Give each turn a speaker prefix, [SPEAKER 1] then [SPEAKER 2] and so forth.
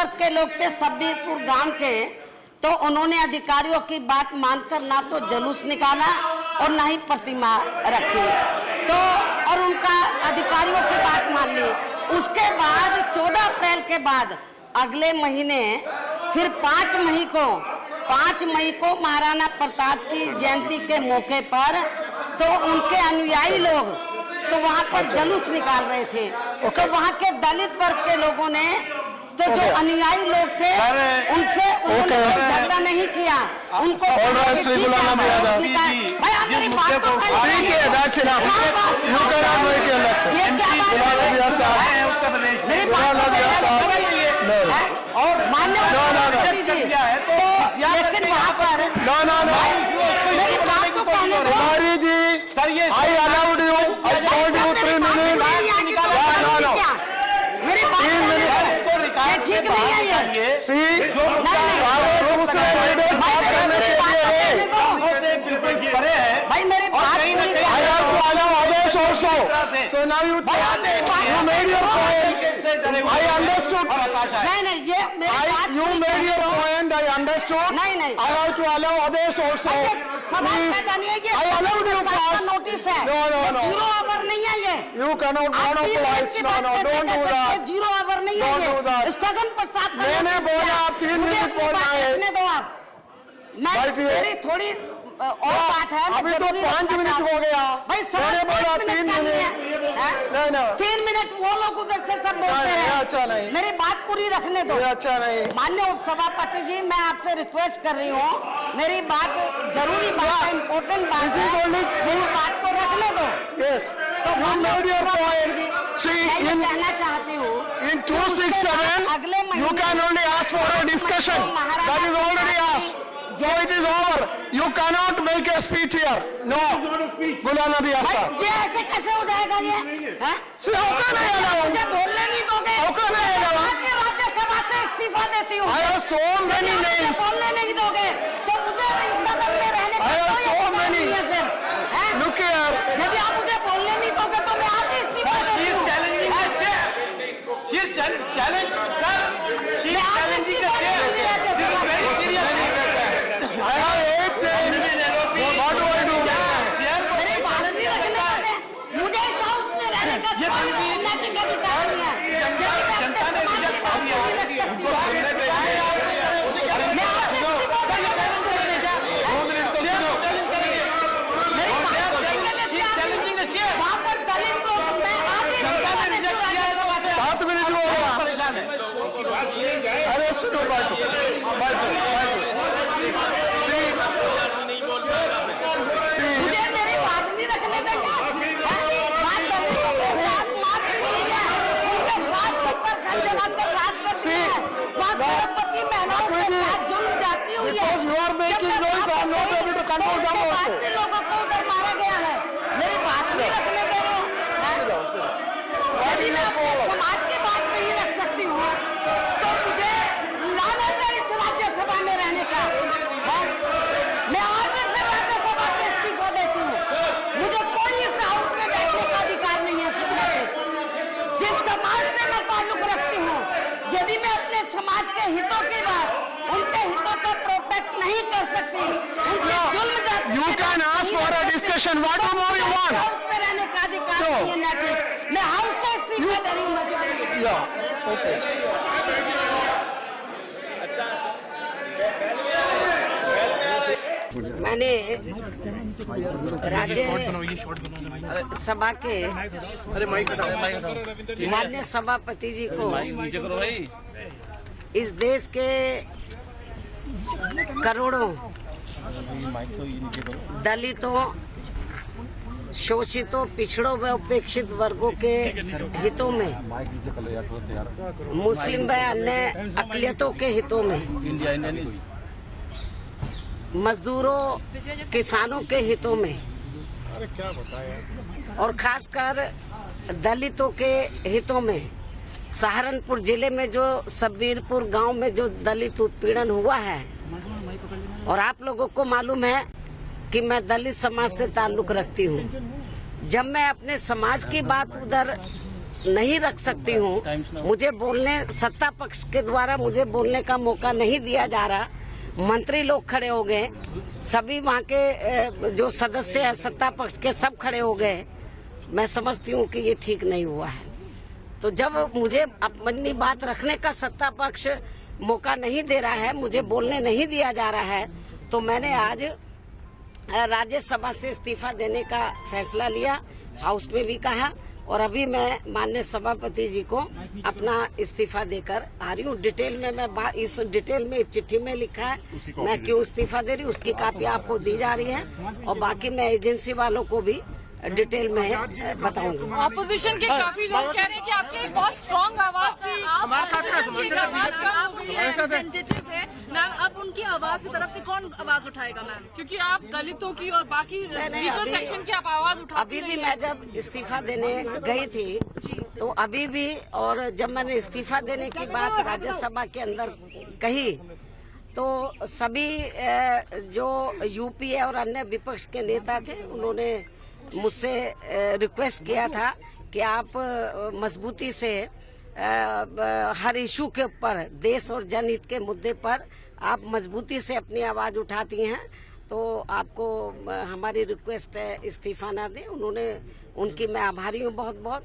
[SPEAKER 1] वर्ग के लोग थे सब्बीरपुर गांव के, तो उन्होंने अधिकारियों की बात मानकर ना तो जुलूस निकाला और ना ही प्रतिमा रखी, तो और उनका अधिकारियों की बात मान ली। उसके बाद 14 अप्रैल के बाद अगले महीने फिर 5 मई को महाराणा प्रताप की जयंती के मौके पर तो उनके अनुयायी लोग तो वहां पर जुलूस निकाल रहे थे। तो वहां के दलित वर्ग के लोगों ने तो जो अनुयायी लोग थे उनसे उन्होंने कोई झगड़ा नहीं किया, उनको मेरी बात तो और मान्य लेकिन वहाँ पर मेरी बात तो कहने दो सर, ये I allowed you, I told you 3 minutes, मेरी बात ये ठीक नहीं है ये भाई मेरी बात so now you made your point, I understood, नहीं ये you made your point, I understood, नहीं I have to allow others also, I allowed you first, notice है, no 0 आवर नहीं है ये, you cannot monopolize, no don't do that, 0 our नहीं है ये, स्थगन प्रस्ताव मैंने बोला आप 3 मिनट बोलना है, मेरी थोड़ी और बात है, अभी तो 5 मिनट हो गया भाई, मैंने बोला 3 मिनट, 3 मिनट वो लोग उधर से सब बोलते हैं, अच्छा नहीं, मेरी बात पूरी रखने दो, अच्छा नहीं। माननीय उपसभापति जी, मैं आपसे रिक्वेस्ट कर रही हूँ, मेरी बात जरूरी बात है, इम्पोर्टेंट बात है, मेरी बात को रखने दो। यस, तो मैं कहना चाहती हूँ इन 267 अगले महीने you can only ask for a discussion, that is already asked. So it is over. You cannot make a speech here. No. बुलाना भी ऐसा। ये ऐसे कैसे हो जाएगा ये? हैं? मुझे बोलने नहीं दोगे? राज्यसभा से इस्तीफा देती हूँ। I have so many names. बोलने नहीं दोगे, तो मुझे इस सदन में रहने का कोई अधिकार नहीं है फिर। Look here. यदि आप मुझे बोलने नहीं दोगे, तो मैं आज इस्तीफा देती हूँ। She is challenging the chair. She is challenging the chair. This is very serious. I have 8 names. What do I do? मेरे बात नहीं रखने दोगे, मुझे इस हाउस में रहने का कोई नैतिक अधिकार नहीं है। जनता ने मुझे कहा है कि उनको सुनने पे मैं आपसे इस्तीफा देना चाहूँगा। 2 मिनट तो सुनो। मेरी बात चैलेंजिंग द चेयर। वहाँ पर दलित लोग, मैं आज जनता ने रिजेक्ट किया है, तो 7 मिनट हो गया। परेशान है। अरे सुनो बात मुझे मेरी बात नहीं रखने देंगे। बात करने को साथ मार दीजिए, उनके साथ 70 घंटे बाद कर रात करती है, गर्भवती महिलाओं के साथ जुल्म जाती हुई है। लोगों को उधर मारा गया है, मेरी बात नहीं रखने दे रहे हो। यदि मैं अपने समाज की बात नहीं रख सकती हूँ, तो मुझे लानत है इस राज्यसभा में रहने का। मैं आज से राज्यसभा से इस्तीफा देती हूँ, मुझे कोई इस हाउस में बैठने का अधिकार नहीं है। जिस समाज से मैं ताल्लुक रखती हूँ, यदि मैं अपने समाज के हितों की बात, उनके हितों का प्रोटेक्ट नहीं कर सकती, उनके जुल्म जाति you can ask for a discussion, whatever you want, house में रहने का अधिकार नहीं है। नैतिक मैं हाउस से इस्तीफा दे रही हूँ। ओके मैंने राज्य सभा के माननीय सभापति जी को इस देश के करोड़ों दलितों, शोषितों, पिछड़ों व उपेक्षित वर्गों के हितों में, मुस्लिम व अन्य अक़लियतों के हितों में, मजदूरों, किसानों के हितों में और खासकर दलितों के हितों में सहारनपुर जिले में जो सब्बीरपुर गांव में जो दलित उत्पीड़न हुआ है, और आप लोगों को मालूम है कि मैं दलित समाज से ताल्लुक रखती हूँ। जब मैं अपने समाज की बात उधर
[SPEAKER 2] नहीं रख सकती हूँ। मुझे बोलने, सत्ता पक्ष के द्वारा मुझे बोलने का मौका नहीं दिया जा रहा। मंत्री लोग खड़े हो गए, सभी वहाँ के जो सदस्य हैं सत्ता पक्ष के सब खड़े हो गए। मैं समझती हूँ कि ये ठीक नहीं हुआ है। तो जब मुझे अपनी बात रखने का सत्ता पक्ष मौका नहीं दे रहा है, मुझे बोलने नहीं दिया जा रहा है, तो मैंने आज राज्यसभा से इस्तीफा देने का फैसला लिया। हाउस में भी कहा और अभी मैं माननीय सभापति जी को अपना इस्तीफा देकर आ रही हूँ। डिटेल में मैं इस डिटेल में चिट्ठी में लिखा है मैं क्यों इस्तीफा दे रही हूँ, उसकी कॉपी आपको दी जा रही है और बाकी मैं एजेंसी वालों को भी डिटेल में बताऊंगी।
[SPEAKER 3] ऑपोजिशन के काफी लोग कह रहे हैं कि आपकी एक बहुत स्ट्रॉन्ग आवाज थी,
[SPEAKER 4] रिप्रेजेंटेटिव है मैम, अब उनकी आवाज की तरफ से कौन आवाज उठाएगा मैम?
[SPEAKER 3] क्योंकि आप दलितों की और बाकी वीकर सेक्शन की आप आवाज उठाती
[SPEAKER 2] अभी भी मैं जब इस्तीफा देने गई थी तो अभी भी, और जब मैंने इस्तीफा देने की बात राज्यसभा के अंदर कही तो सभी जो यूपीए और अन्य विपक्ष के नेता थे उन्होंने मुझसे रिक्वेस्ट किया था कि आप मजबूती से हर इशू के ऊपर, देश और जनहित के मुद्दे पर आप मजबूती से अपनी आवाज उठाती हैं, तो आपको हमारी रिक्वेस्ट है इस्तीफा ना दें। उनकी मैं आभारी हूँ बहुत बहुत।